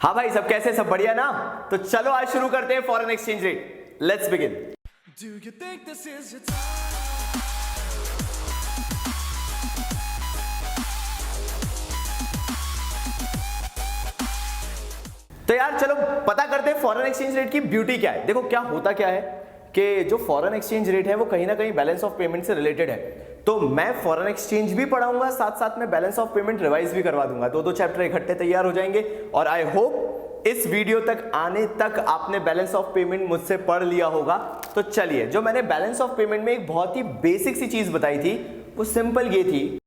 हाँ भाई, सब कैसे, सब बढ़िया ना? तो चलो आज शुरू करते हैं foreign exchange rate. Let's begin. तो यार चलो पता करते हैं फॉरेन एक्सचेंज रेट की ब्यूटी क्या है। देखो क्या होता क्या है कि जो फॉरेन एक्सचेंज रेट है वो कहीं ना कहीं बैलेंस ऑफ पेमेंट से रिलेटेड है। तो मैं फॉरेन एक्सचेंज भी पढ़ाऊंगा, साथ साथ में बैलेंस ऑफ पेमेंट रिवाइज भी करवा दूंगा। दो चैप्टर इकट्ठे तैयार हो जाएंगे और आई होप इस वीडियो तक आने तक आपने बैलेंस ऑफ पेमेंट मुझसे पढ़ लिया होगा। तो चलिए, जो मैंने बैलेंस ऑफ पेमेंट में एक बहुत ही बेसिक सी चीज बताई थी वो सिंपल ये थी,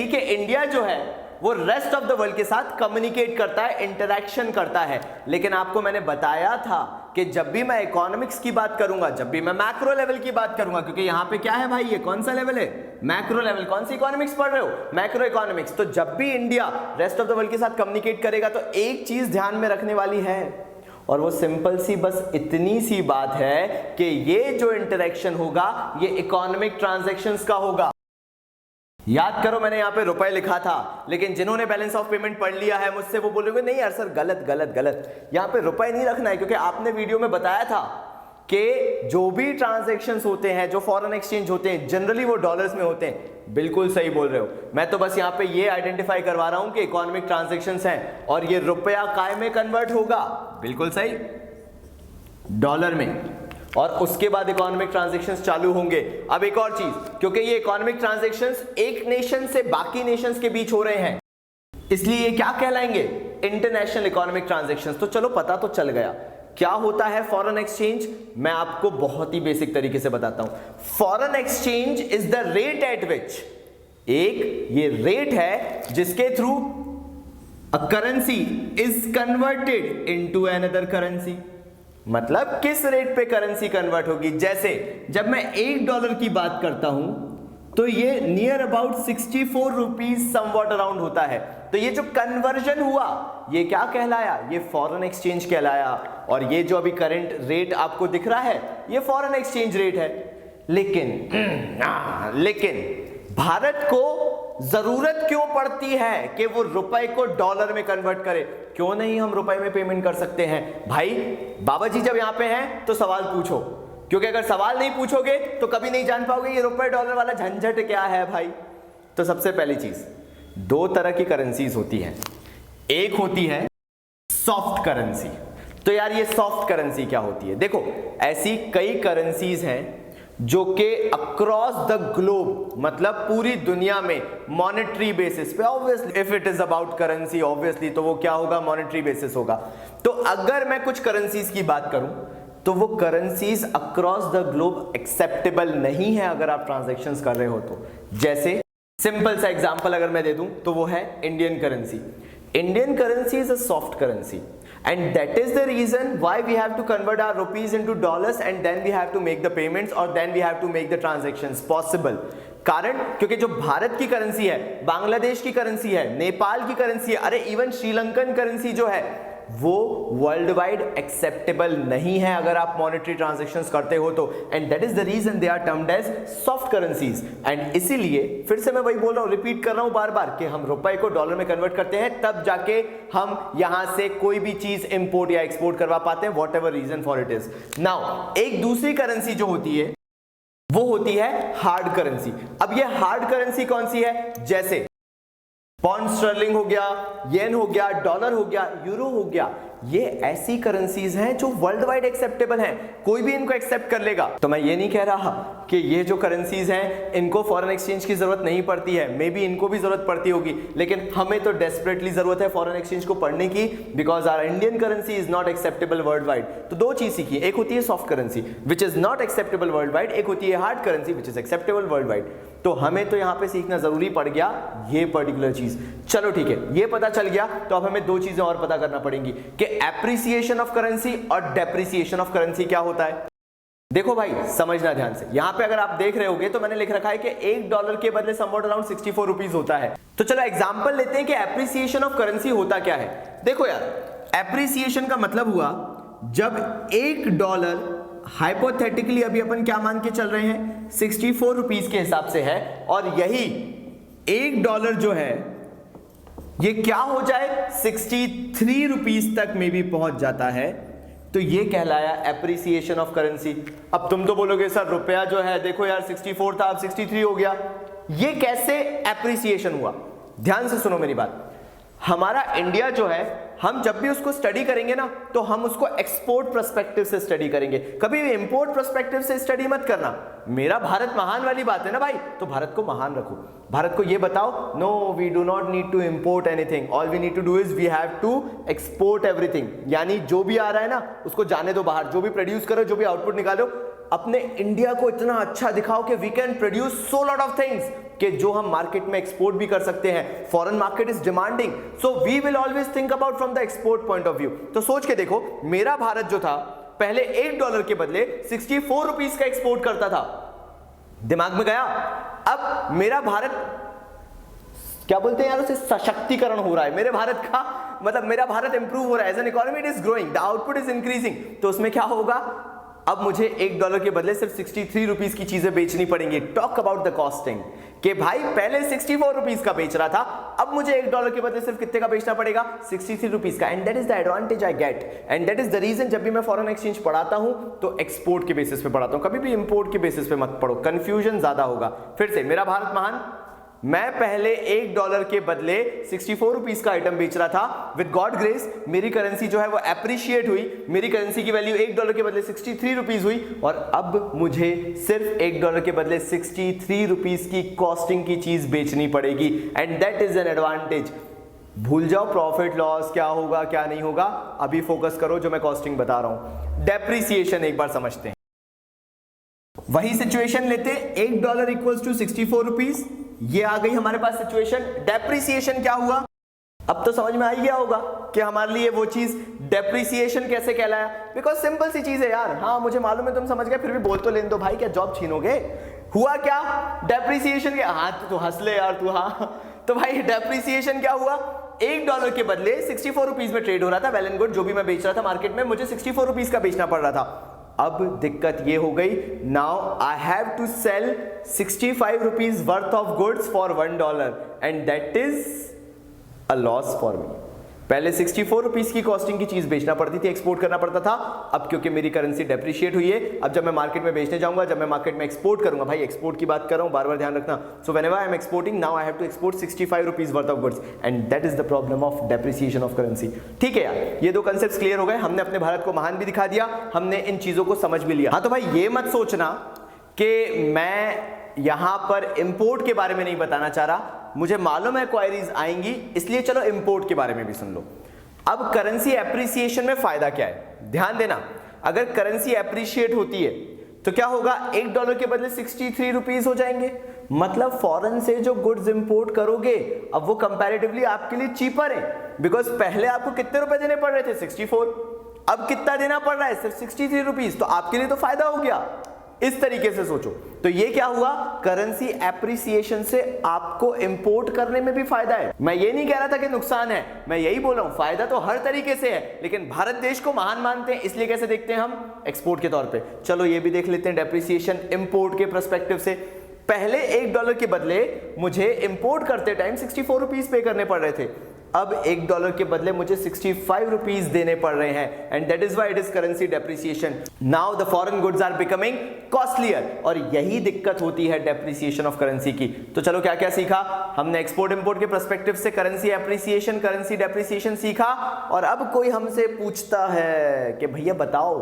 कि इंडिया जो है वो रेस्ट ऑफ द वर्ल्ड के साथ कम्युनिकेट करता है, इंटरैक्शन करता है। लेकिन आपको मैंने बताया था कि जब भी मैं इकोनॉमिक्स की बात करूंगा, जब भी मैं मैक्रो लेवल की बात करूंगा, क्योंकि यहां पे क्या है भाई, ये कौन सा लेवल है? Macro level. कौन सी इकोनॉमिक्स पढ़ रहे हो? Macro economics. तो जब भी India rest of the world के साथ कम्युनिकेट करेगा तो एक चीज ध्यान में रखने वाली है, और वो सिंपल सी बस इतनी सी बात है कि ये जो इंटरैक्शन होगा ये इकोनॉमिक ट्रांजैक्शंस का होगा। याद करो, मैंने यहां पे रुपए लिखा था, लेकिन जिन्होंने बैलेंस ऑफ पेमेंट पढ़ लिया है मुझसे वो बोलोगे नहीं यार सर, गलत गलत गलत, यहां पे रुपए नहीं रखना है, क्योंकि आपने वीडियो में बताया था कि जो भी ट्रांजैक्शंस होते हैं, जो फॉरेन एक्सचेंज होते हैं, जनरली वो डॉलर्स में होते हैं। बिल्कुल सही बोल रहे हो। मैं तो बस यहां पे ये आइडेंटिफाई करवा रहा हूं कि इकोनॉमिक ट्रांजैक्शंस हैं और ये रुपया काय में कन्वर्ट होगा, बिल्कुल सही, डॉलर में, और उसके बाद इकोनॉमिक ट्रांजैक्शंस चालू होंगे। अब एक और चीज, क्योंकि ये इकोनॉमिक ट्रांजैक्शंस एक नेशन से बाकी नेशंस के बीच हो रहे हैं, इसलिए ये क्या कहलाएंगे? International economic transactions. तो चलो पता तो चल गया क्या होता है फॉरेन एक्सचेंज। मैं आपको बहुत ही बेसिक तरीके से बताता हूं। Foreign exchange is the rate at विच, एक ये रेट है जिसके through a currency is converted into another currency. मतलब किस रेट पे करेंसी कन्वर्ट होगी। जैसे जब मैं $1 की बात करता हूं तो ये near about 64 rupees somewhat around होता है। तो ये जो कन्वर्जन हुआ ये क्या कहलाया? ये फॉरेन एक्सचेंज कहलाया। और ये जो अभी करंट रेट आपको दिख रहा है ये फॉरेन एक्सचेंज रेट है। लेकिन भारत को जरूरत क्यों पड़ती है कि वो रुपए को डॉलर में कन्वर्ट करे? क्यों नहीं हम रुपए में पेमेंट कर सकते हैं? भाई बाबा जी जब यहां पे हैं तो सवाल पूछो, क्योंकि अगर सवाल नहीं पूछोगे तो कभी नहीं जान पाओगे ये रुपए डॉलर वाला झंझट क्या है भाई। तो सबसे पहली चीज, दो तरह की करेंसीज होती हैं। एक होती है सॉफ्ट करेंसी। तो यार ये सॉफ्ट करेंसी क्या होती है? देखो ऐसी कई करेंसीज हैं जो कि अक्रॉस द ग्लोब, मतलब पूरी दुनिया में मॉनेटरी बेसिस पे, obviously if it is about currency obviously तो वो क्या होगा? मॉनेटरी बेसिस होगा। तो अगर मैं कुछ करेंसीज की बात करूं तो वो currencies across the globe acceptable नहीं है अगर आप ट्रांजैक्शंस कर रहे हो तो। जैसे सिंपल सा एग्जांपल अगर मैं दे दूं तो वो है Indian currency. Indian currency is a soft currency and that is the reason why we have to convert our rupees into dollars and then we have to make the payments or then we have to make the transactions possible। कारण क्योंकि जो भारत की currency है, बांग्लादेश की currency है, नेपाल की currency है, अरे इवन श्रीलंकन करेंसी जो है वो वर्ल्ड वाइड एक्सेप्टेबल नहीं है अगर आप मॉनेटरी ट्रांजैक्शंस करते हो तो। And that is the reason they are termed as soft currencies. एंड इसीलिए फिर से मैं वही बोल रहा हूं, रिपीट कर रहा हूं बार बार, कि हम रुपए को डॉलर में कन्वर्ट करते हैं तब जाके हम यहां से कोई भी चीज इंपोर्ट या एक्सपोर्ट करवा पाते हैं, whatever reason for it is. Now एक दूसरी करेंसी जो होती है वो होती है हार्ड करेंसी। अब ये हार्ड करेंसी कौन सी है? जैसे पाउंड स्टर्लिंग हो गया, येन हो गया, डॉलर हो गया, यूरो हो गया, ये ऐसी करेंसीज हैं जो वर्ल्ड वाइड एक्सेप्टेबल हैं, कोई भी इनको एक्सेप्ट कर लेगा। तो मैं ये नहीं कह रहा कि ये जो करेंसीज हैं इनको फॉरेन एक्सचेंज की जरूरत नहीं पड़ती है, मे बी इनको भी जरूरत पड़ती होगी, लेकिन हमें तो डेस्परेटली जरूरत है फॉरेन एक्सचेंज को पढ़ने की, because our Indian currency is not acceptable worldwide. तो दो चीज सीखी, एक होती है soft currency which is not acceptable worldwide, एक होती है hard currency which is acceptable worldwide. तो हमें तो यहां पे सीखना जरूरी पड़ गया ये पर्टिकुलर चीज। चलो ठीक है, ये पता चल गया, तो अब हमें दो चीजें और पता करना पड़ेंगी कि एप्रिसिएशन ऑफ करेंसी और डेप्रिसिएशन ऑफ करेंसी क्या होता है। देखो भाई समझना ध्यान से, यहां पे अगर आप देख रहे होगे तो मैंने लिख रखा है कि $1 के बदले समवॉट अराउंड 64 रुपीज होता है। तो चलो एग्जांपल लेते हैं कि एप्रिसिएशन ऑफ करेंसी होता क्या है। देखो यार, एप्रिसिएशन का मतलब हुआ जब $1 हाइपोथेटिकली अभी अपन क्या मान के चल रहे हैं, 64 रुपीज के हिसाब से है, और यही $1 जो है ये क्या हो जाए 63 रुपीज तक में भी पहुंच जाता है, तो ये कहलाया एप्रिसिएशन ऑफ करेंसी। अब तुम तो बोलोगे सर रुपया जो है देखो यार 64 था अब 63 हो गया, ये कैसे एप्रिसिएशन हुआ? ध्यान से सुनो मेरी बात। हमारा इंडिया जो है, हम जब भी उसको स्टडी करेंगे ना तो हम उसको एक्सपोर्ट पर्सपेक्टिव से स्टडी करेंगे, कभी भी इंपोर्ट पर्सपेक्टिव से स्टडी मत करना। मेरा भारत महान वाली बात है ना भाई, तो भारत को महान रखो, भारत को ये बताओ no we do not need to import anything, all we need to do is we have to export everything. यानी जो भी आ रहा है ना उसको जाने दो बाहर, जो भी प्रोड्यूस करो, जो भी आउटपुट निकालो, अपने इंडिया को इतना अच्छा दिखाओ कि we can produce so lot of things कि जो हम मार्केट में एक्सपोर्ट भी कर सकते हैं। Foreign market is demanding, so we will always think about from the export point of view. तो सोच के देखो, मेरा भारत जो था पहले $1 के बदले 64 रुपीज का एक्सपोर्ट करता था, दिमाग में गया। अब मेरा भारत क्या बोलते हैं यार उसे, सशक्तिकरण हो रहा है मेरे भारत का, मतलब मेरा भारत इंप्रूव हो रहा है, as an economy it is growing, the output is increasing. तो उसमें क्या होगा, अब मुझे $1 के बदले सिर्फ 63 रुपीज की चीजें बेचनी पड़ेंगी। टॉक अबाउट द कॉस्टिंग, कि भाई पहले 64 रुपीज का बेच रहा था, अब मुझे $1 के बदले सिर्फ कितने का बेचना पड़ेगा, 63 रुपीज का। And that is the advantage I get, and that is the reason जब भी मैं फॉरेन एक्सचेंज पढ़ाता हूं तो एक्सपोर्ट के बेसिस पे पढ़ाता हूं, कभी भी इंपोर्ट के बेसिस पे मत पढ़ो, कंफ्यूजन ज्यादा होगा। फिर से, मेरा भारत महान, मैं पहले $1 के बदले 64 रुपीज का आइटम बेच रहा था। विद गॉड ग्रेस मेरी करेंसी जो है वो एप्रिशिएट हुई, मेरी करेंसी की वैल्यू $1 के बदले 63 रुपीज हुई, और अब मुझे सिर्फ $1 के बदले 63 रुपीज की कॉस्टिंग की चीज बेचनी पड़ेगी, and that is an advantage. भूल जाओ प्रॉफिट लॉस क्या होगा क्या नहीं होगा, अभी फोकस करो जो मैं कॉस्टिंग बता रहा हूं। डेप्रिसिएशन एक बार समझते हैं, वही सिचुएशन लेते, $1 इक्वल्स टू 64 रुपीज, ये आ गई हमारे पास सिचुएशन। डेप्रिसिएशन क्या हुआ, अब तो समझ में आ ही गया होगा कि हमारे लिए वो चीज डेप्रिसिएशन कैसे कहलाया। बिकॉज सिंपल सी चीज है यार, हाँ मुझे मालूम है तुम समझ गए, फिर भी बोल तो लेने दो भाई, क्या जॉब छीनोगे? हुआ क्या डेप्रिसिएशन के, हाँ तू हंस ले यार तू, हाँ तो भाई डेप्रिसिएशन क्या हुआ, $1 के बदले 64 रुपीज में ट्रेड हो रहा था, वेल एंड गुड, जो भी मैं बेच रहा था मार्केट में मुझे 64 रुपीज का बेचना पड़ रहा था। अब दिक्कत ये हो गई, now I have to sell 65 rupees worth of goods for $1 and that is a loss for me. पहले 64 रुपीज की कॉस्टिंग की चीज बेचना पड़ती थी, एक्सपोर्ट करना पड़ता था। अब क्योंकि मेरी करेंसी डेप्रिशिएट हुई है, अब जब मैं मार्केट में बेचने जाऊंगा, जब मैं मार्केट में एक्सपोर्ट करूंगा, भाई एक्सपोर्ट की बात कर रहा हूं, बार बार ध्यान रखना। So whenever I am exporting, now I have to export 65 rupees worth of goods, and that is the problem of depreciation of currency. ठीक है यार, ये दो कंसेप्ट क्लियर हो गए, हमने अपने भारत को महान भी दिखा दिया, हमने इन चीजों को समझ भी लिया। हाँ तो भाई ये मत सोचना कि मैं यहां पर इंपोर्ट के बारे में नहीं बताना चाह रहा, मुझे मालूम है क्वायरीज आएंगी, इसलिए चलो इंपोर्ट के बारे में भी सुन लो। अब करेंसी एप्रिसिएशन में फायदा क्या है, ध्यान देना, अगर करेंसी एप्रिशिएट होती है तो क्या होगा, $1 के बदले 63 रुपीज हो जाएंगे, मतलब फॉरेन से जो गुड्स इंपोर्ट करोगे अब वो कंपैरेटिवली आपके लिए चीपर है, बिकॉज पहले आपको कितने रुपए देने पड़ रहे थे, 64, अब कितना देना पड़ रहा है, सिर्फ 63 रुपीज, तो आपके लिए तो फायदा हो गया। इस तरीके से सोचो, तो ये क्या हुआ, करेंसी एप्रिसिएशन से आपको इंपोर्ट करने में भी फायदा है। मैं ये नहीं कह रहा था कि नुकसान है, मैं यही बोल रहा हूं फायदा तो हर तरीके से है, लेकिन भारत देश को महान मानते हैं, इसलिए कैसे देखते हैं हम, एक्सपोर्ट के तौर पे। चलो ये भी देख लेते हैं डेप्रिसिएशन इंपोर्ट के पर्सपेक्टिव से। पहले $1 के बदले मुझे इंपोर्ट करते टाइम 64 रुपीज पे करने पड़ रहे थे, अब $1 के बदले मुझे 65 रुपीज देने पड़ रहे हैं, and that is why it is currency depreciation. Now the foreign goods are becoming costlier, और यही दिक्कत होती है डेप्रिसिएशन ऑफ करेंसी की। तो चलो क्या क्या सीखा हमने, एक्सपोर्ट इंपोर्ट के पर्सपेक्टिव से करेंसी एप्रिसिएशन, करेंसी डेप्रिसिएशन सीखा। और अब कोई हमसे पूछता है कि भैया बताओ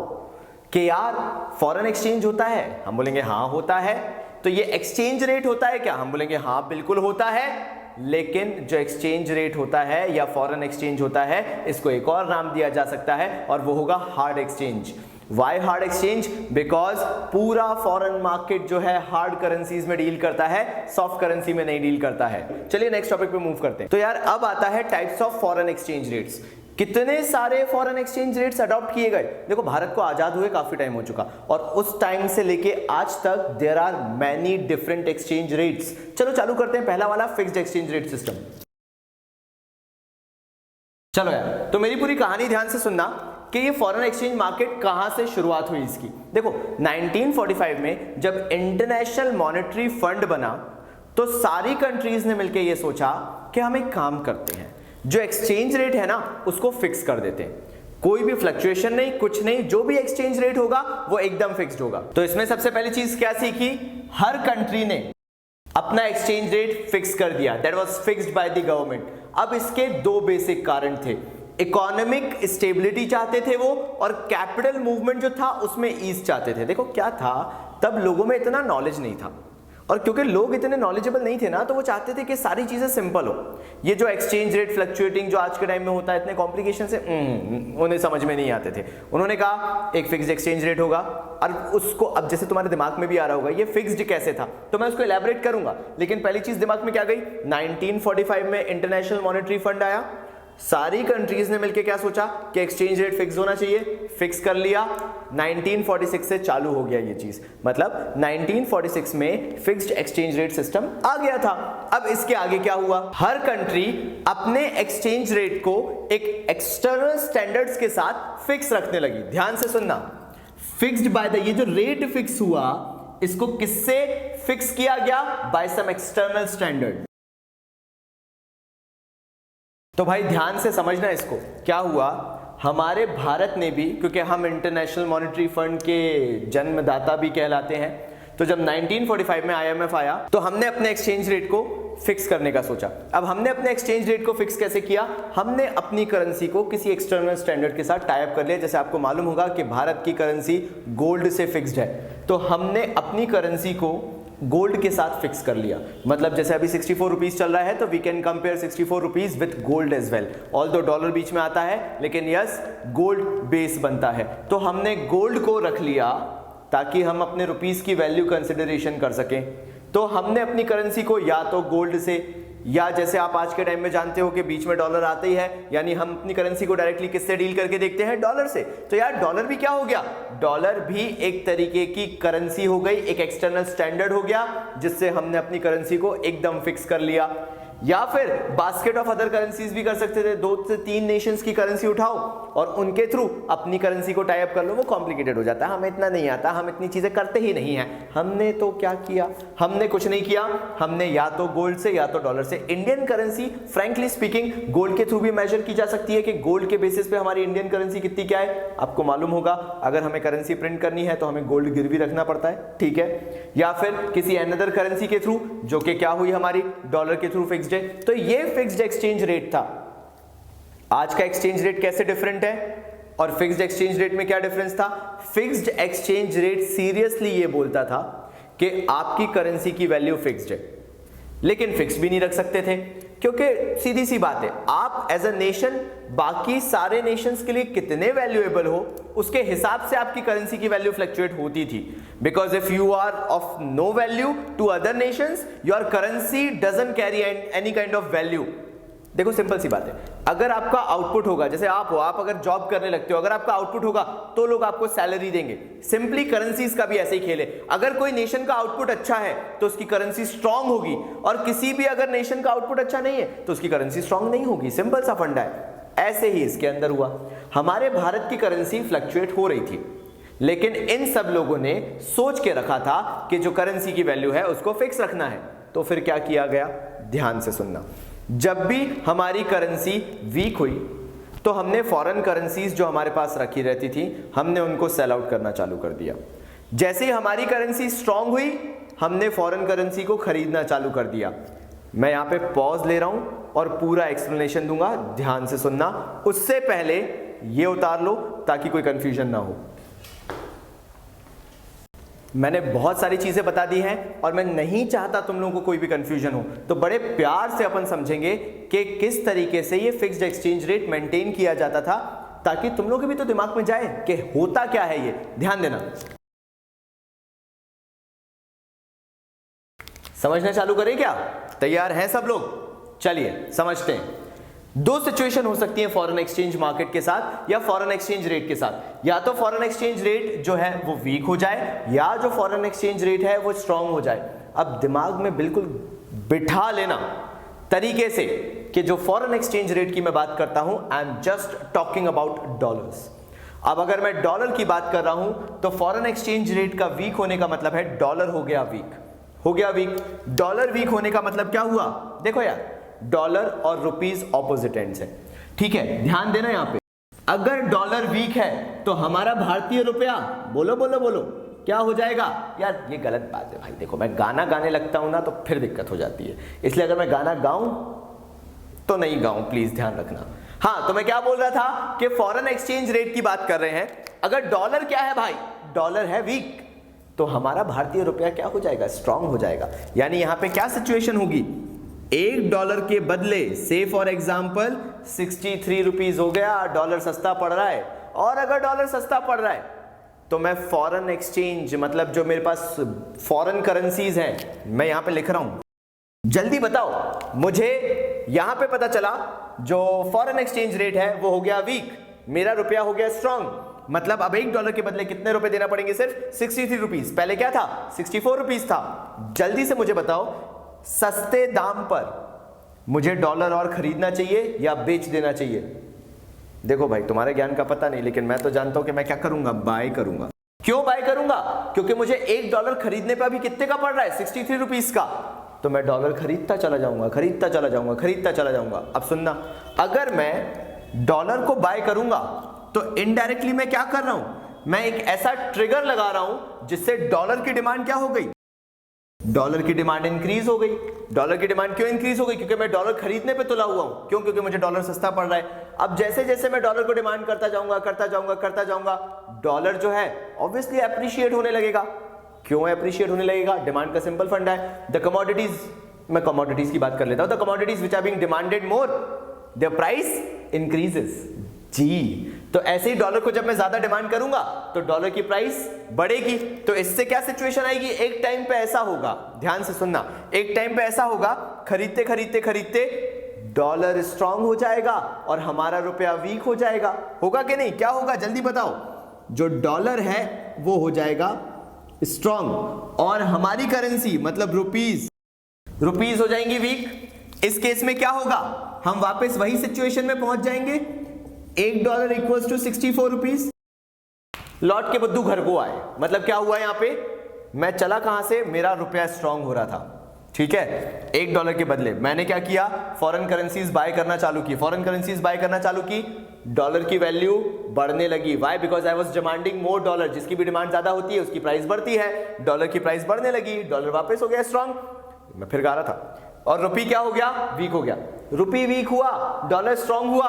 कि यार फॉरेन एक्सचेंज होता है, हम बोलेंगे हाँ होता है, तो ये एक्सचेंज रेट होता है क्या, हम बोलेंगे हाँ बिल्कुल होता है। लेकिन जो एक्सचेंज रेट होता है या फॉरेन एक्सचेंज होता है, इसको एक और नाम दिया जा सकता है, और वो होगा hard exchange. Why hard exchange, because पूरा फॉरेन मार्केट जो है हार्ड करेंसीज में डील करता है, सॉफ्ट करेंसी में नहीं डील करता है। चलिए नेक्स्ट टॉपिक पे मूव करते हैं। तो यार अब आता है types of foreign exchange rates. कितने सारे फॉरेन एक्सचेंज रेट्स अडॉप्ट किए गए, देखो भारत को आजाद हुए काफी टाइम हो चुका, और उस टाइम से लेके आज तक there are many different exchange rates. चलो चालू करते हैं, पहला वाला फिक्स्ड एक्सचेंज रेट सिस्टम। चलो यार, तो मेरी पूरी कहानी ध्यान से सुनना कि ये फॉरेन एक्सचेंज मार्केट कहां से शुरुआत हुई इसकी। देखो 1945 में जब इंटरनेशनल मॉनेटरी फंड बना, तो सारी कंट्रीज ने मिलकर ये सोचा कि हम एक काम करते हैं, जो एक्सचेंज रेट है ना उसको फिक्स कर देते हैं, कोई भी फ्लक्चुएशन नहीं, कुछ नहीं, जो भी एक्सचेंज रेट होगा वो एकदम फिक्स्ड होगा। तो इसमें सबसे पहली चीज क्या सीखी, हर कंट्री ने अपना एक्सचेंज रेट फिक्स कर दिया, that was fixed by the government. अब इसके दो बेसिक कारण थे, इकोनॉमिक स्टेबिलिटी चाहते थे वो, और कैपिटल मूवमेंट जो था उसमें ईज चाहते थे। देखो क्या था, तब लोगों में इतना नॉलेज नहीं था, और क्योंकि लोग इतने नॉलेजेबल नहीं थे ना, तो वो चाहते थे कि सारी चीजें सिंपल हो। ये जो एक्सचेंज रेट फ्लक्चुएटिंग जो आज के टाइम में होता है, इतने कॉम्प्लिकेशन से उन्हें समझ में नहीं आते थे। उन्होंने कहा एक फिक्स्ड एक्सचेंज रेट होगा, और उसको अब जैसे तुम्हारे दिमाग में भी आ रहा होगा ये फिक्स्ड कैसे था, तो मैं उसको एलैबोरेट करूंगा। लेकिन पहली चीज दिमाग में क्या गई, 1945 में इंटरनेशनल मॉनेटरी फंड आया, सारी कंट्रीज ने मिलकर क्या सोचा कि एक्सचेंज रेट फिक्स होना चाहिए, फिक्स कर लिया। 1946 से चालू हो गया ये चीज, मतलब 1946 में फिक्स्ड एक्सचेंज रेट सिस्टम आ गया था। अब इसके आगे क्या हुआ, हर कंट्री अपने एक्सचेंज रेट को एक एक्सटर्नल स्टैंडर्ड्स के साथ फिक्स रखने लगी। ध्यान से सुनना, फिक्स्ड बाय द, ये जो रेट फिक्स हुआ इसको किससे फिक्स किया गया, बाय सम एक्सटर्नल स्टैंडर्ड। तो भाई ध्यान से समझना इसको, क्या हुआ, हमारे भारत ने भी, क्योंकि हम इंटरनेशनल मॉनेटरी फंड के जन्मदाता भी कहलाते हैं, तो जब 1945 में आईएमएफ आया तो हमने अपने एक्सचेंज रेट को फिक्स करने का सोचा। अब हमने अपने एक्सचेंज रेट को फिक्स कैसे किया, हमने अपनी करेंसी को किसी एक्सटर्नल स्टैंडर्ड के साथ टाई अप कर लिया। जैसे आपको मालूम होगा कि भारत की करेंसी गोल्ड से फिक्स्ड है, तो हमने अपनी करेंसी को गोल्ड के साथ फिक्स कर लिया। मतलब जैसे अभी 64 रुपीज चल रहा है, तो we can compare 64 rupees with gold as well. Although dollar बीच में आता है, लेकिन यस गोल्ड बेस बनता है। तो हमने गोल्ड को रख लिया ताकि हम अपने रुपीस की वैल्यू कंसिडरेशन कर सकें। तो हमने अपनी करेंसी को या तो गोल्ड से, या जैसे आप आज के टाइम में जानते हो कि बीच में डॉलर आता ही है, यानी हम अपनी करेंसी को डायरेक्टली किससे डील करके देखते हैं, डॉलर से। तो यार डॉलर भी क्या हो गया, डॉलर भी एक तरीके की करेंसी हो गई, एक एक्सटर्नल स्टैंडर्ड हो गया, जिससे हमने अपनी करेंसी को एकदम फिक्स कर लिया। या फिर बास्केट ऑफ अदर करेंसीज भी कर सकते थे, 2 से 3 नेशंस की करेंसी उठाओ और उनके थ्रू अपनी करेंसी को टाई अप कर लो। वो कॉम्प्लिकेटेड हो जाता है, हमें इतना नहीं आता, हम इतनी चीजें करते ही नहीं है। हमने तो क्या किया, हमने कुछ नहीं किया, हमने या तो गोल्ड से या तो डॉलर से। Indian currency frankly speaking gold के थ्रू भी मेजर की जा सकती है कि गोल्ड के बेसिस पे हमारी इंडियन करेंसी कितनी क्या है। आपको मालूम होगा अगर हमें करेंसी प्रिंट करनी है तो हमें गोल्ड गिरवी रखना पड़ता है, ठीक है। या फिर किसी अनदर करेंसी के थ्रू, जो कि क्या हुई हमारी डॉलर के थ्रू फिक्स्ड है। तो ये फिक्स्ड एक्सचेंज रेट था। आज का एक्सचेंज रेट कैसे डिफरेंट है और फिक्स्ड एक्सचेंज रेट में क्या डिफरेंस था। फिक्स्ड एक्सचेंज रेट सीरियसली ये बोलता था कि आपकी करेंसी की वैल्यू फिक्स्ड है, लेकिन फिक्स भी नहीं रख सकते थे, क्योंकि सीधी सी बात है, आप एज अ नेशन बाकी सारे नेशंस के लिए कितने वैल्यूएबल हो उसके हिसाब से आपकी करेंसी की वैल्यू फ्लक्चुएट होती थी। Because if you are of no value to other nations, your currency doesn't carry any kind of value. देखो सिंपल सी बात है, अगर आपका आउटपुट होगा, जैसे आप हो, आप अगर जॉब करने लगते हो, अगर आपका आउटपुट होगा तो लोग आपको सैलरी देंगे। सिंपली करेंसीज का भी ऐसे ही खेल है। अगर कोई नेशन का आउटपुट अच्छा है तो उसकी करेंसी स्ट्रांग होगी, और किसी भी अगर नेशन का आउटपुट अच्छा नहीं है तो उसकी करेंसी स्ट्रांग नहीं होगी। सिंपल सा फंडा है। ऐसे ही इसके अंदर हुआ, हमारे भारत की करेंसी फ्लक्चुएट हो रही थी, लेकिन इन सब लोगों ने सोच के रखा था कि जो करेंसी की वैल्यू है उसको फिक्स रखना है। तो फिर क्या किया गया, ध्यान से सुनना, जब भी हमारी करेंसी वीक हुई तो हमने फॉरेन करेंसीज जो हमारे पास रखी रहती थी, हमने उनको सेल आउट करना चालू कर दिया। जैसे ही हमारी करेंसी स्ट्रांग हुई, हमने फॉरेन करेंसी को खरीदना चालू कर दिया। मैं यहां पे पॉज ले रहा हूं और पूरा एक्सप्लेनेशन दूंगा, ध्यान से सुनना। उससे पहले ये उतार लो ताकि कोई कंफ्यूजन ना हो। मैंने बहुत सारी चीजें बता दी हैं और मैं नहीं चाहता तुम लोगों को कोई भी कंफ्यूजन हो, तो बड़े प्यार से अपन समझेंगे कि किस तरीके से ये फिक्स्ड एक्सचेंज रेट मेंटेन किया जाता था, ताकि तुम लोगों के भी तो दिमाग में जाए कि होता क्या है ये। ध्यान देना, समझना चालू करें क्या? तैयार हैं सब लोग? चलिए समझते हैं। दो सिचुएशन हो सकती है फॉरेन एक्सचेंज मार्केट के साथ या फॉरेन एक्सचेंज रेट के साथ। या तो फॉरेन एक्सचेंज रेट जो है वो वीक हो जाए, या जो फॉरेन एक्सचेंज रेट है वो स्ट्रांग हो जाए। अब दिमाग में बिल्कुल बिठा लेना तरीके से कि जो फॉरेन एक्सचेंज रेट की मैं बात करता हूं, I am just talking about dollars. अब अगर मैं डॉलर की बात कर रहा हूं तो फॉरेन एक्सचेंज रेट का वीक होने का मतलब है डॉलर हो गया वीक। डॉलर वीक होने का मतलब क्या हुआ? देखो यार, डॉलर और रुपीस ऑपोजिट एंड्स है। ठीक है, ध्यान देना यहां पे, अगर डॉलर वीक है तो हमारा भारतीय रुपया, बोलो बोलो बोलो, क्या हो जाएगा? यार ये गलत बात है भाई, देखो मैं गाना गाने लगता हूं ना तो फिर दिक्कत हो जाती है, इसलिए अगर मैं गाना गाऊं तो नहीं गाऊं, प्लीज ध्यान रखना। हाँ, तो मैं क्या बोल रहा था कि फॉरेन एक्सचेंज रेट की बात कर रहे हैं। अगर डॉलर क्या है भाई, डॉलर है वीक, तो हमारा भारतीय रुपया क्या हो जाएगा? स्ट्रांग हो जाएगा। यानी यहां पे क्या सिचुएशन होगी, $1 के बदले से फॉर एग्जांपल 63 रुपीज हो गया, डॉलर सस्ता पड़ रहा है। और अगर डॉलर सस्ता पड़ रहा है तो मैं फॉरेन एक्सचेंज, मतलब जो मेरे पास फॉरेन करेंसीज हैं, मैं यहां पे लिख रहा हूं, जल्दी बताओ मुझे। यहां पे पता चला जो फॉरेन एक्सचेंज रेट है वो हो गया वीक, मेरा रुपया हो गया स्ट्रांग, मतलब अब $1 के बदले कितने रुपए देना पड़ेंगे? सिर्फ 63 रुपीज। पहले क्या था? 64 रुपीज था। जल्दी से मुझे बताओ, सस्ते दाम पर मुझे डॉलर और खरीदना चाहिए या बेच देना चाहिए? देखो भाई, तुम्हारे ज्ञान का पता नहीं, लेकिन मैं तो जानता हूं कि मैं क्या करूंगा, बाय करूंगा। क्यों बाय करूंगा? क्योंकि मुझे $1 खरीदने पर अभी कितने का पड़ रहा है? 63 रुपीज का। तो मैं डॉलर खरीदता चला जाऊंगा, खरीदता चला जाऊंगा, खरीदता चला जाऊंगा। अब सुनना, अगर मैं डॉलर को बाय करूंगा तो इनडायरेक्टली मैं क्या कर रहा हूं? मैं एक ऐसा ट्रिगर लगा रहा हूं जिससे डॉलर की डिमांड क्या हो गई? डॉलर की डिमांड इंक्रीज हो गई। डॉलर की डिमांड क्यों इंक्रीज हो गई? क्योंकि मैं डॉलर खरीदने पे तुला हुआ हूं। क्यों? क्योंकि मुझे डॉलर सस्ता पड़ रहा है। अब जैसे जैसे मैं डॉलर को डिमांड करता जाऊंगा, करता जाऊंगा, करता जाऊंगा, डॉलर जो है ऑब्वियसली अप्रिशिएट होने लगेगा। क्यों अप्रिशिएट होने लगेगा? डिमांड का सिंपल फंडा है। द कमोडिटीज, मैं कमोडिटीज की बात कर लेता हूं, the commodities which are being demanded more, their price increases. जी, तो ऐसे ही डॉलर को जब मैं ज्यादा डिमांड करूंगा तो डॉलर की प्राइस बढ़ेगी। तो इससे क्या सिचुएशन आएगी? एक टाइम पे ऐसा होगा, ध्यान से सुनना, एक टाइम पे ऐसा होगा, खरीदते खरीदते खरीदते डॉलर स्ट्रांग हो जाएगा और हमारा रुपया वीक हो जाएगा। होगा कि नहीं? क्या होगा जल्दी बताओ? जो डॉलर है वो हो जाएगा स्ट्रांग और हमारी करेंसी मतलब रुपीज हो जाएंगी वीक। इस केस में क्या होगा? हम वापस वही सिचुएशन में पहुंच जाएंगे, $1 इक्वल्स टू 64 रुपीज। लौट के बुद्धू घर को आए, मतलब क्या हुआ यहां पे? मैं चला कहां से? मेरा रुपया स्ट्रांग हो रहा था, ठीक है, $1 के बदले मैंने क्या किया? फॉरेन करेंसीज बाय करना चालू की। फॉरेन करेंसीज बाय करना चालू की, डॉलर की वैल्यू बढ़ने लगी। Why? Because I was demanding more dollar. जिसकी भी डिमांड ज्यादा होती है उसकी प्राइस बढ़ती है। डॉलर की प्राइस बढ़ने लगी, डॉलर वापस हो गया स्ट्रांग। मैं फिर गा रहा था, और रुपी क्या हो गया? वीक हो गया। रुपी वीक हुआ, डॉलर स्ट्रांग हुआ,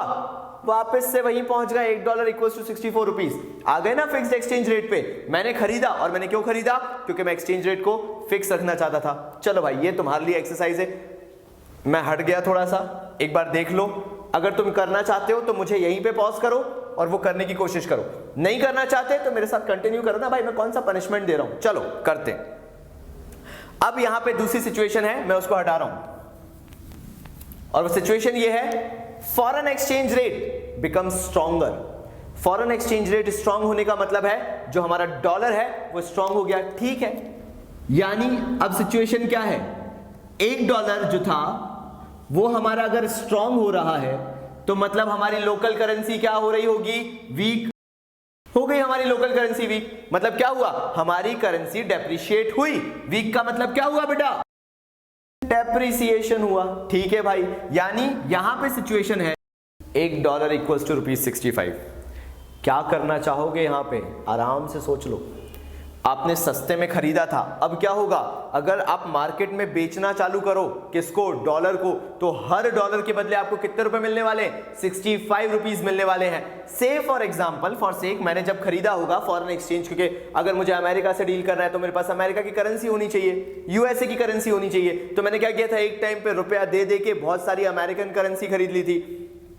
वापस से वहीं पहुंच गए, $1 इक्वल्स टू 64 रुपीज। आ गए ना फिक्स्ड एक्सचेंज रेट पे। मैंने खरीदा, और मैंने क्यों खरीदा? क्योंकि मैं एक्सचेंज रेट को फिक्स रखना चाहता था। चलो भाई, ये तुम्हारे लिए एक्सरसाइज है। मैं हट गया थोड़ा सा, एक बार देख लो। अगर तुम करना चाहते हो तो मुझे यहीं पे पॉज करो और वो करने की कोशिश करो। नहीं करना चाहते तो मेरे साथ कंटिन्यू करो ना भाई, मैं कौन सा पनिशमेंट दे रहा हूं। चलो करते हैं। अब यहां पे दूसरी सिचुएशन है, मैं उसको हटा रहा हूं, और वो सिचुएशन ये है, foreign exchange rate becomes stronger. Foreign exchange rate strong होने का मतलब है जो हमारा डॉलर है वो स्ट्रांग हो गया, ठीक है। यानी अब सिचुएशन क्या है? $1 जो था वो हमारा अगर स्ट्रांग हो रहा है तो मतलब हमारी लोकल करेंसी क्या हो रही होगी? वीक हो गई हमारी लोकल करेंसी वीक। मतलब क्या हुआ? हमारी करेंसी डेप्रिशिएट हुई। वीक का मतलब क्या हुआ बेटा? डेप्रिसिएशन हुआ, ठीक है भाई। यानी यहां पे सिचुएशन है $1 इक्वल्स टू ₹65। क्या करना चाहोगे यहां पे? आराम से सोच लो। आपने सस्ते में खरीदा था, अब क्या होगा? अगर आप मार्केट में बेचना चालू करो, किसको? डॉलर को, तो हर डॉलर के बदले आपको कितने रुपए मिलने वाले हैं? 65 रुपीज मिलने वाले हैं। से फॉर एग्जांपल, फॉर सेक, मैंने जब खरीदा होगा फॉरेन एक्सचेंज, क्योंकि अगर मुझे अमेरिका से डील करना है तो मेरे पास अमेरिका की करेंसी होनी चाहिए, यूएसए की करेंसी होनी चाहिए। तो मैंने क्या किया था? एक टाइम पे रुपया दे दे के बहुत सारी अमेरिकन करेंसी खरीद ली थी।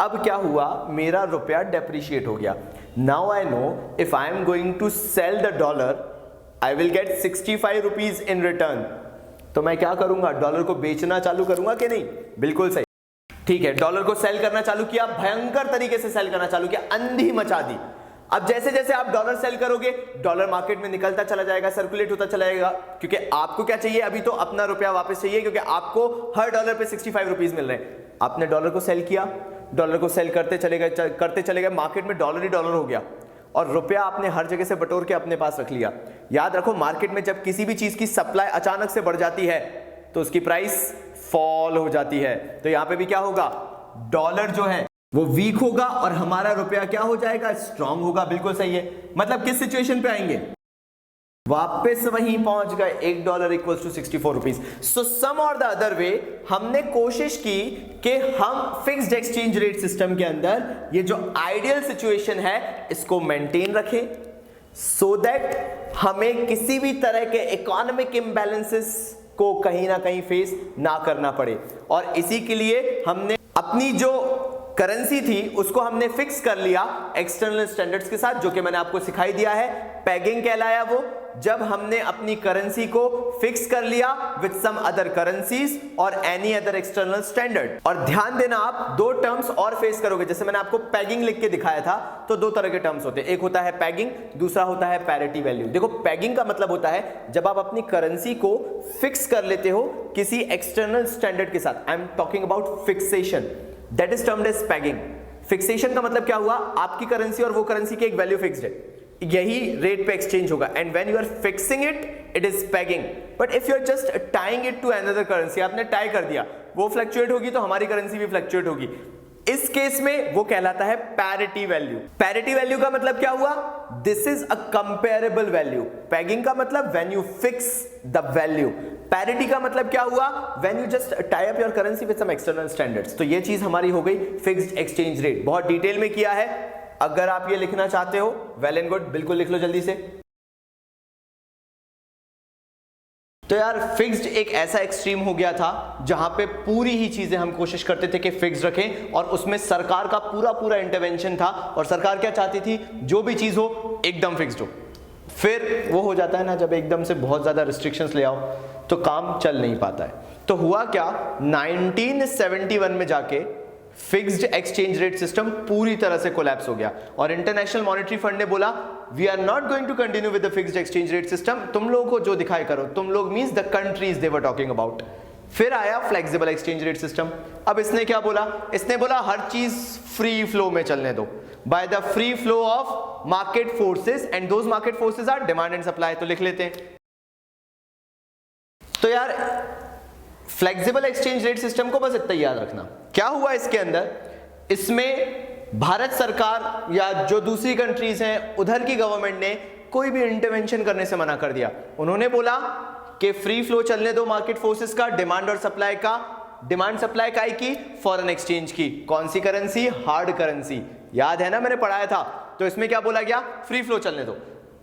अब क्या हुआ? मेरा रुपया डेप्रिशिएट हो गया। Now I know if I am going to sell the dollar I will get 65 rupees in return. तो मैं क्या करूंगा? डॉलर को बेचना चालू करूंगा कि नहीं? बिल्कुल सही, ठीक है। डॉलर को सेल करना चालू किया, भयंकर तरीके से सेल करना चालू किया, अंधी मचा दी। अब जैसे जैसे आप डॉलर सेल करोगे, डॉलर मार्केट में निकलता चला जाएगा, सर्कुलेट होता चला जाएगा, क्योंकि आपको क्या चाहिए? अभी तो अपना रुपया वापस चाहिए, क्योंकि आपको हर डॉलर पे 65 रुपीज मिल रहे हैं। आपने डॉलर को सेल किया, डॉलर को सेल करते चले गए, मार्केट में डॉलर ही डॉलर हो गया, और रुपया आपने हर जगह से बटोर के अपने पास रख लिया। याद रखो, मार्केट में जब किसी भी चीज की सप्लाई अचानक से बढ़ जाती है तो उसकी प्राइस फॉल हो जाती है। तो यहां पे भी क्या होगा, डॉलर जो है वो वीक होगा और हमारा रुपया क्या हो जाएगा, स्ट्रांग होगा। बिल्कुल सही है। मतलब किस सिचुएशन पे आएंगे, वापस वहीं पहुंच गए, $1 इक्वल्स टू 64 रुपीज। सो सम और द अदर वे हमने कोशिश की कि हम फिक्स्ड एक्सचेंज रेट सिस्टम के अंदर ये जो आइडियल सिचुएशन है इसको मेंटेन रखें, सो दैट हमें किसी भी तरह के इकोनॉमिक इम्बैलेंसेस को कहीं ना कहीं फेस ना करना पड़े। और इसी के लिए हमने अपनी जो करेंसी थी उसको हमने फिक्स कर लिया एक्सटर्नल स्टैंडर्ड्स के साथ, जो कि मैंने आपको सिखाई दिया है। पैगिंग कहलाया वो, जब हमने अपनी करेंसी को फिक्स कर लिया विद सम अदर करेंसीज और एनी अदर एक्सटर्नल स्टैंडर्ड। और ध्यान देना, आप दो टर्म्स और फेस करोगे। जैसे मैंने आपको पैगिंग लिख के दिखाया था, तो दो तरह के टर्म्स होते हैं, एक होता है पैगिंग, दूसरा होता है पैरिटी वैल्यू। देखो, पैगिंग का मतलब होता है जब आप अपनी करेंसी को फिक्स कर लेते हो किसी एक्सटर्नल स्टैंडर्ड के साथ। I am talking about fixation, that is termed as pegging. Fixation का मतलब क्या हुआ, आपकी करेंसी और वो करेंसी की एक वैल्यू फिक्स्ड है, यही रेट पे एक्सचेंज होगा, and when you are fixing it is pegging. But if you are just tying it to another currency, आपने टाई कर दिया, वो फ्लक्चुएट होगी तो हमारी करेंसी भी फ्लक्चुएट होगी। इस केस में वो कहलाता है पैरिटी वैल्यू। पैरिटी वैल्यू का मतलब क्या हुआ, this is a comparable value. Pegging का मतलब when you fix the value, parity का मतलब क्या हुआ, when you just tie up your currency with some external standards. तो ये चीज हमारी हो गई फिक्स्ड एक्सचेंज रेट। बहुत डिटेल में किया है, अगर आप ये लिखना चाहते हो वेल एंड गुड, बिल्कुल लिख लो जल्दी से। तो यार फिक्स्ड एक ऐसा एक्सट्रीम हो गया था जहां पे पूरी ही चीजें हम कोशिश करते थे कि फिक्स्ड रखें, और उसमें सरकार का पूरा इंटरवेंशन था। और सरकार क्या चाहती थी, जो भी चीज हो एकदम फिक्स्ड हो। फिर वो हो जाता है ना, जब एकदम से बहुत ज्यादा रिस्ट्रिक्शंस ले आओ तो काम चल नहीं पाता है। तो हुआ क्या, 1971 में जाके फिक्स्ड एक्सचेंज रेट सिस्टम पूरी तरह से कोलैप्स हो गया, और इंटरनेशनल मॉनेटरी फंड ने बोला we are not going to continue with the fixed exchange rate system, तुम लोगों को जो दिखाई करो, तुम लोग means the countries they were talking about. फिर आया फ्लेक्सिबल एक्सचेंज रेट सिस्टम। अब इसने क्या बोला, इसने बोला हर चीज फ्री फ्लो में चलने दो, by the free flow of market forces, and those market forces are demand and supply. तो लिख लेते हैं। तो यार फ्लेक्सिबल एक्सचेंज रेट सिस्टम को बस इतना याद रखना। क्या हुआ इसके अंदर, इसमें भारत सरकार या जो दूसरी कंट्रीज हैं उधर की गवर्नमेंट ने कोई भी इंटरवेंशन करने से मना कर दिया। उन्होंने बोला कि फ्री फ्लो चलने दो मार्केट फोर्सेस का, डिमांड और सप्लाई का। डिमांड सप्लाई काय की, फॉरेन एक्सचेंज की। कौन सी करेंसी, हार्ड करेंसी, याद है ना, मैंने पढ़ाया था। तो इसमें क्या बोला गया, फ्री फ्लो चलने दो।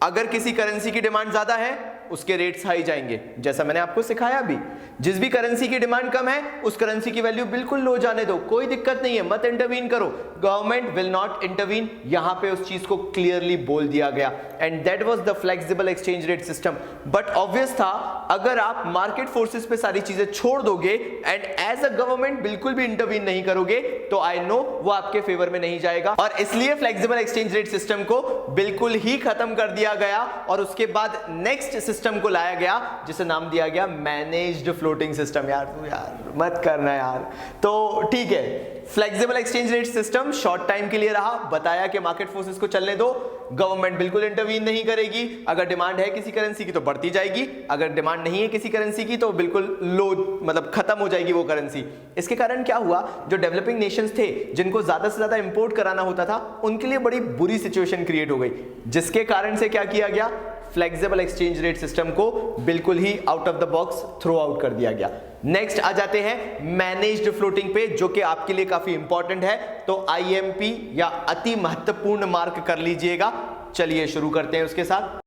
अगर किसी करेंसी की डिमांड ज्यादा है उसके रेट्स हाई जाएंगे, जैसा मैंने आपको सिखाया भी। जिस भी करेंसी की डिमांड कम है उस करेंसी की वैल्यू बिल्कुल लो जाने दो, कोई दिक्कत नहीं है, मत इंटरवीन करो, गवर्नमेंट विल नॉट इंटरवीन। यहां पे उस चीज को क्लियरली बोल दिया गया, and that was the flexible exchange rate system. But obvious था, अगर आप मार्केट फोर्सेस पे सारी चीजें छोड़ दोगे एंड एज अ गवर्नमेंट बिल्कुल भी इंटरवीन नहीं करोगे, तो आई नो वो आपके फेवर में नहीं जाएगा। और इसलिए फ्लेक्सिबल एक्सचेंज रेट सिस्टम को बिल्कुल ही खत्म कर दिया गया, और उसके बाद नेक्स्ट सिस्टम को लाया गया जिसे नाम दिया गया मैनेज्ड फ्लोटिंग सिस्टम। यार तू यार मत करना यार। तो ठीक है, flexible exchange rate system short time के लिए रहा, बताया कि मार्केट फोर्सेस को चलने दो, गवर्नमेंट बिल्कुल इंटरवीन नहीं करेगी। अगर डिमांड है किसी करेंसी की तो बढ़ती जाएगी, अगर डिमांड नहीं है किसी करेंसी की तो बिल्कुल लो, मतलब खत्म हो जाएगी वो करेंसी। इसके कारण क्या हुआ, जो डेवलपिंग नेशंस थे जिनको ज्यादा से ज्यादा इंपोर्ट कराना होता था, उनके लिए बड़ी बुरी सिचुएशन क्रिएट हो गई, जिसके कारण से क्या किया गया, फ्लेक्सिबल एक्सचेंज रेट सिस्टम को बिल्कुल ही out of the box throw out कर दिया गया। नेक्स्ट आ जाते हैं मैनेज्ड फ्लोटिंग पे, जो कि आपके लिए काफी इंपॉर्टेंट है। तो IMP या अति महत्वपूर्ण मार्क कर लीजिएगा। चलिए शुरू करते हैं उसके साथ।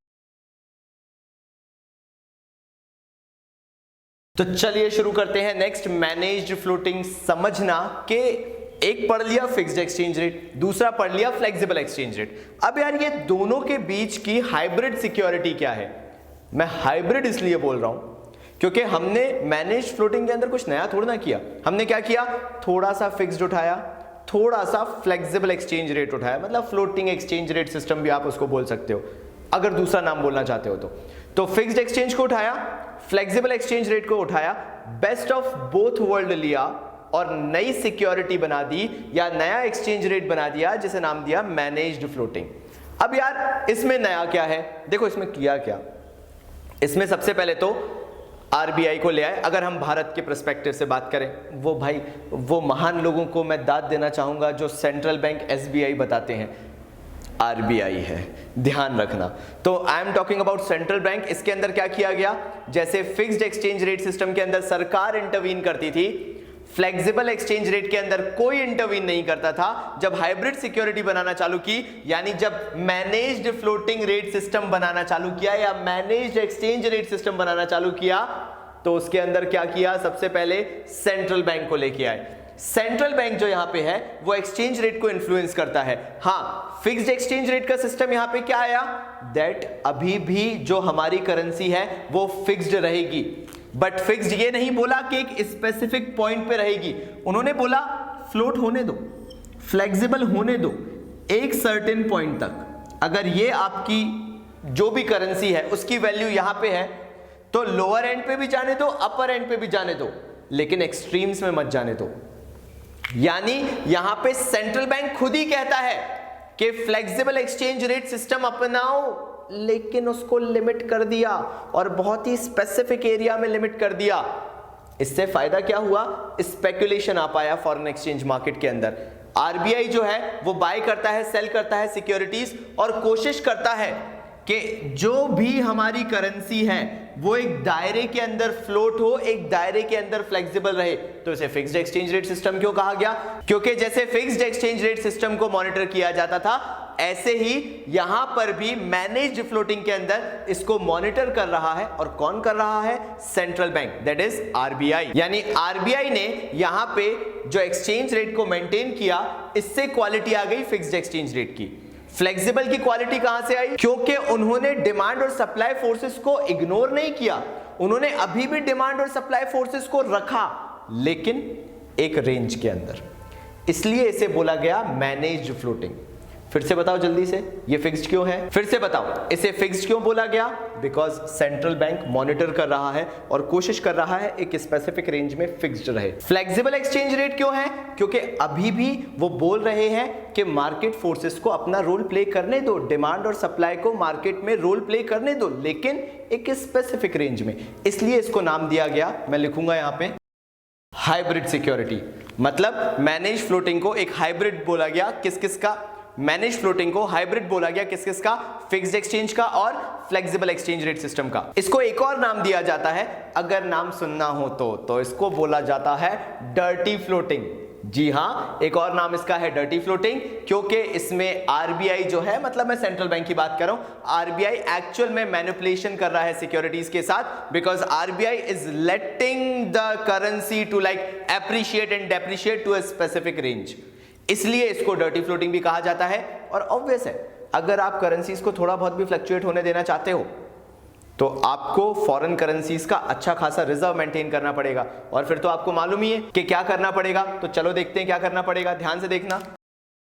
तो चलिए शुरू करते हैं। नेक्स्ट मैनेज्ड फ्लोटिंग समझना कि एक पढ़ लिया फिक्स्ड एक्सचेंज रेट, दूसरा पढ़ लिया फ्लेक्सिबल एक्सचेंज रेट। अब यार ये दोनों के बीच की हाइब्रिड सिक्योरिटी क्या है। मैं हाइब्रिड इसलिए बोल रहा हूं क्योंकि हमने मैनेज्ड फ्लोटिंग के अंदर कुछ नया थोड़ा ना किया। हमने क्या किया, थोड़ा सा फिक्स्ड उठाया, थोड़ा सा फ्लेक्सिबल एक्सचेंज रेट उठाया, मतलब फ्लोटिंग एक्सचेंज रेट सिस्टम भी आप उसको बोल सकते हो अगर दूसरा नाम बोलना चाहते हो तो फिक्स्ड एक्सचेंज को उठाया, फ्लेक्सिबल एक्सचेंज रेट को उठाया, बेस्ट ऑफ बोथ वर्ल्ड लिया और नई सिक्योरिटी बना दी या नया एक्सचेंज रेट बना दिया जिसे नाम दिया मैनेज्ड फ्लोटिंग। अब यार इसमें नया क्या है, देखो इसमें किया क्या, इसमें सबसे पहले तो आरबीआई को ले आए। अगर हम भारत के पर्सपेक्टिव से बात करें, वो भाई वो महान लोगों को मैं दाद देना चाहूंगा जो सेंट्रल बैंक एसबीआई बताते हैं, आरबीआई है, ध्यान रखना। तो आई am talking about central bank. इसके अंदर क्या किया गया, जैसे फिक्स्ड एक्सचेंज रेट सिस्टम के अंदर सरकार इंटरवीन करती थी, फ्लेक्सिबल एक्सचेंज रेट के अंदर कोई इंटरवीन नहीं करता था। जब हाइब्रिड सिक्योरिटी बनाना चालू की, यानी जब मैनेज्ड फ्लोटिंग रेट सिस्टम बनाना चालू किया या मैनेज्ड एक्सचेंज रेट सिस्टम बनाना चालू किया, तो उसके अंदर क्या किया, सबसे पहले सेंट्रल बैंक को लेके आए। सेंट्रल बैंक जो यहां पे है वो एक्सचेंज रेट को इन्फ्लुएंस करता है। हां, फिक्स्ड एक्सचेंज रेट का सिस्टम यहां पे क्या आया, दैट अभी भी जो हमारी करेंसी है वो फिक्स्ड रहेगी, बट फिक्स्ड ये नहीं बोला कि एक स्पेसिफिक पॉइंट पे रहेगी, उन्होंने बोला फ्लोट होने दो, फ्लेक्सिबल होने दो एक सर्टेन पॉइंट तक। अगर ये आपकी जो भी करेंसी है उसकी वैल्यू यहां पे है तो लोअर एंड पे भी जाने दो, अपर एंड पे भी जाने दो, लेकिन एक्सट्रीम्स में मत जाने दो। यानी यहां पे सेंट्रल बैंक खुद ही कहता है कि फ्लेक्सिबल एक्सचेंज रेट सिस्टम अपनाओ, लेकिन उसको लिमिट कर दिया और बहुत ही स्पेसिफिक एरिया में लिमिट कर दिया। इससे फायदा क्या हुआ, स्पेकुलेशन आ पाया फॉरेन एक्सचेंज मार्केट के अंदर। आरबीआई जो है वो बाय करता है, सेल करता है सिक्योरिटीज और कोशिश करता है कि जो भी हमारी करेंसी है वो एक दायरे के अंदर फ्लोट हो, एक दायरे के अंदर फ्लेक्सिबल रहे। तो इसे फिक्स्ड एक्सचेंज रेट सिस्टम क्यों कहा गया, क्योंकि जैसे फिक्स्ड एक्सचेंज रेट सिस्टम को मॉनिटर किया जाता था, ऐसे ही यहां पर भी मैनेज्ड फ्लोटिंग के अंदर इसको मॉनिटर कर रहा है। और कौन कर रहा है, central bank, that is RBI. यानी आरबीआई ने यहां पे जो एक्सचेंज रेट को मेंटेन किया, इससे क्वालिटी आ गई फिक्स्ड एक्सचेंज रेट की। फ्लेक्सिबल की क्वालिटी कहां से आई, क्योंकि उन्होंने डिमांड और सप्लाई फोर्सेस को इग्नोर नहीं किया, उन्होंने अभी भी डिमांड और सप्लाई फोर्सेस को रखा, लेकिन एक रेंज के अंदर। इसलिए इसे बोला गया मैनेज्ड फ्लोटिंग। फिर से बताओ जल्दी से, ये फिक्स्ड क्यों है, फिर से बताओ इसे फिक्स्ड क्यों बोला गया, बिकॉज सेंट्रल बैंक मॉनिटर कर रहा है और कोशिश कर रहा है एक स्पेसिफिक रेंज में फिक्स्ड रहे। फ्लेक्सिबल एक्सचेंज रेट क्यों है, क्योंकि अभी भी वो बोल रहे हैं कि मार्केट फोर्सेस को अपना रोल प्ले करने दो, डिमांड और सप्लाई को मार्केट में रोल प्ले करने दो, लेकिन एक स्पेसिफिक रेंज में। इसलिए इसको नाम दिया गया, मैं लिखूंगा यहां पे हाइब्रिड सिक्योरिटी। मतलब मैनेज फ्लोटिंग को एक हाइब्रिड बोला गया, किस किस का, मैनेज फ्लोटिंग को हाइब्रिड बोला गया, किस किस का, फिक्स्ड एक्सचेंज का और फ्लेक्सिबल एक्सचेंज रेट सिस्टम का। इसको एक और नाम दिया जाता है, अगर नाम सुनना हो तो इसको बोला जाता है डर्टी फ्लोटिंग। जी हां, एक और नाम इसका है डर्टी फ्लोटिंग, क्योंकि इसमें आरबीआई जो है, मतलब मैं सेंट्रल बैंक की बात कर रहा हूं, आरबीआई एक्चुअल में मैनिपुलेशन कर रहा है सिक्योरिटीज के साथ, because RBI is letting the currency to like appreciate and depreciate to a specific range. इसलिए इसको डर्टी फ्लोटिंग भी कहा जाता है। और ऑब्वियस है, अगर आप करेंसीज को थोड़ा बहुत भी फ्लक्चुएट होने देना चाहते हो तो आपको फॉरेन करेंसीज का अच्छा खासा रिजर्व मेंटेन करना पड़ेगा, और फिर तो आपको मालूम ही है कि क्या करना पड़ेगा। तो चलो देखते हैं क्या करना पड़ेगा, ध्यान से देखना।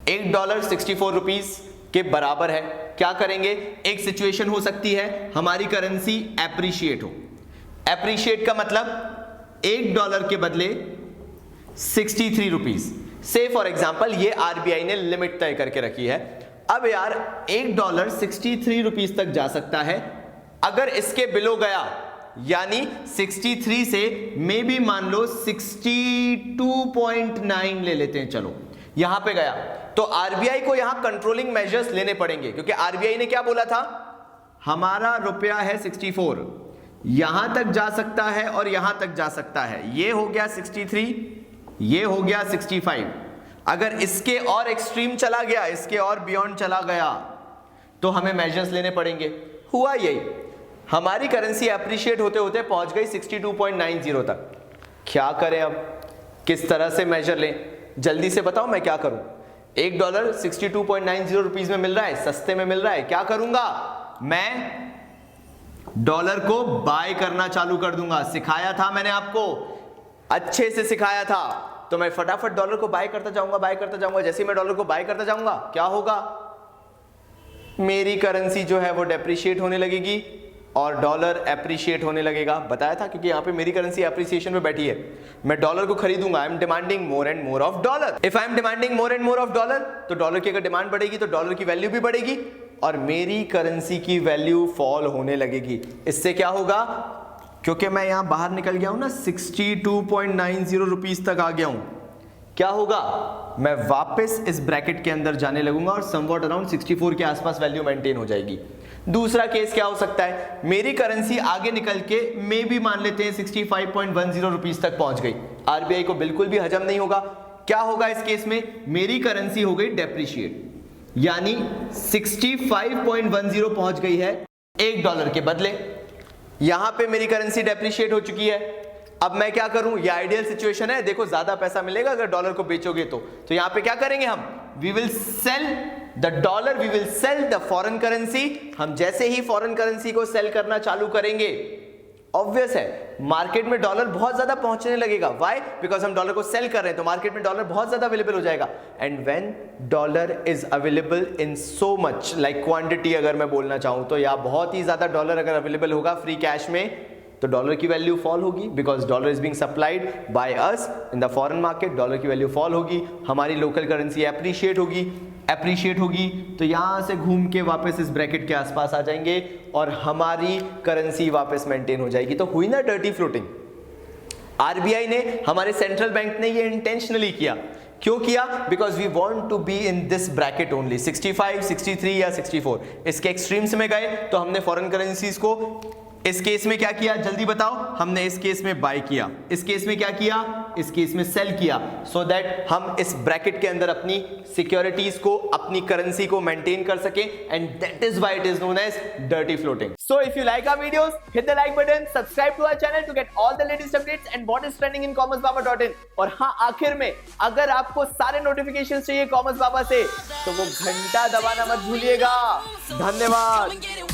$1 64 रुपीज के बराबर है। क्या करेंगे, एक सिचुएशन हो सकती है हमारी करेंसी एप्रिशिएट हो। एप्रिशिएट का मतलब $1 के बदले 63 रुपीज। से फॉर एग्जाम्पल ये आरबीआई ने लिमिट तय करके रखी है। अब यार $1 63 रुपीज तक जा सकता है, अगर इसके बिलो गया, यानी 63 से मे बी मान लो 62.9 ले लेते हैं, चलो यहां पे गया, तो आरबीआई को यहां कंट्रोलिंग मेजर्स लेने पड़ेंगे, क्योंकि आरबीआई ने क्या बोला था, हमारा रुपया है 64, यहां तक जा सकता है और यहां तक जा सकता है। ये हो गया 63, ये हो गया 65। अगर इसके और एक्सट्रीम चला गया, इसके और बियॉन्ड चला गया, तो हमें मेजर्स लेने पड़ेंगे। हुआ यही, हमारी करेंसी अप्रिशिएट होते होते पहुंच गई 62.90 तक। क्या करें अब, किस तरह से मेजर लें, जल्दी से बताओ मैं क्या करूं। $1 62.90 रुपीज में मिल रहा है, सस्ते में मिल रहा है, क्या करूंगा मैं, डॉलर को बाय करना चालू कर दूंगा। सिखाया था मैंने आपको, अच्छे से सिखाया था, तो मैं फटाफट डॉलर को बाय करता जाऊंगा, बाय करता जाऊंगा। जैसे ही मैं डॉलर को बाय करता जाऊंगा, क्या होगा, मेरी करेंसी जो है वो डेप्रिशिएट होने लगेगी और डॉलर एप्रिशिएट होने लगेगा। बताया था, क्योंकि यहां पे मेरी करेंसी एप्रिसिएशन में बैठी है, मैं डॉलर को खरीदूंगा। I am demanding more and more of dollar. If I am demanding more and more of dollar, तो डॉलर की अगर डिमांड बढ़ेगी तो डॉलर की वैल्यू भी बढ़ेगी और मेरी करेंसी की वैल्यू फॉल होने लगेगी। इससे क्या होगा, क्योंकि मैं यहां बाहर निकल गया हूं ना, 62.90 रुपीस तक आ गया हूं, क्या होगा, मैं वापस इस ब्रैकेट के अंदर जाने लगूंगा और समवॉट अराउंड 64 के आसपास वैल्यू मेंटेन हो जाएगी। दूसरा केस क्या हो सकता है, मेरी करेंसी आगे निकल के मे भी मान लेते हैं 65.10 रुपीस तक पहुंच गई, आरबीआई को बिल्कुल भी हजम नहीं होगा। क्या होगा इस केस में, मेरी करेंसी हो गई डेप्रिशिएट, यानी 65.10 पहुंच गई है $1 के बदले। यहां पे मेरी करेंसी डेप्रिशिएट हो चुकी है। अब मैं क्या करूं, ये आइडियल सिचुएशन है, देखो ज्यादा पैसा मिलेगा अगर डॉलर को बेचोगे तो यहां पे क्या करेंगे हम, we will sell the dollar, we will sell the foreign currency. हम जैसे ही फॉरेन करेंसी को सेल करना चालू करेंगे, ऑब्वियस है मार्केट में डॉलर बहुत ज्यादा पहुंचने लगेगा। व्हाई, बिकॉज हम डॉलर को सेल कर रहे हैं तो मार्केट में डॉलर बहुत ज्यादा अवेलेबल हो जाएगा। And when dollar is available in so much like quantity, अगर मैं बोलना चाहूं तो, या बहुत ही ज्यादा डॉलर अगर अवेलेबल होगा फ्री कैश में, तो डॉलर की वैल्यू फॉल होगी, because dollar is being supplied by us in the foreign market. Dollar की वैल्यू फॉल होगी, हमारी लोकल करेंसी अप्रिशिएट होगी, तो यहां से घूम के वापस इस ब्रैकेट के आसपास आ जाएंगे और हमारी करेंसी वापस मेंटेन हो जाएगी। तो हुई ना डर्टी फ्लोटिंग। आरबीआई ने, हमारे सेंट्रल बैंक ने ये इंटेंशनली किया। क्यों किया, because we want to be in this bracket only, 65, 63 या 64, इसके एक्सट्रीम्स में गए तो हमने फॉरेन करेंसीज को इस केस में क्या किया, जल्दी बताओ, हमने इस केस में बाय किया, इस केस में क्या किया, इस केस में सेल किया, सो दैट हम इस ब्रैकेट के अंदर अपनी सिक्योरिटीज को, अपनी करेंसी को मेंटेन कर सके, and that is why it is known as dirty floating. So if you like our videos, hit the like button, subscribe to our channel to get all the latest updates and what is trending in commercebaba.in। और हां, आखिर में अगर आपको सारे notifications चाहिए commerce बाबा से, तो वो घंटा दबाना मत भूलिएगा। धन्यवाद।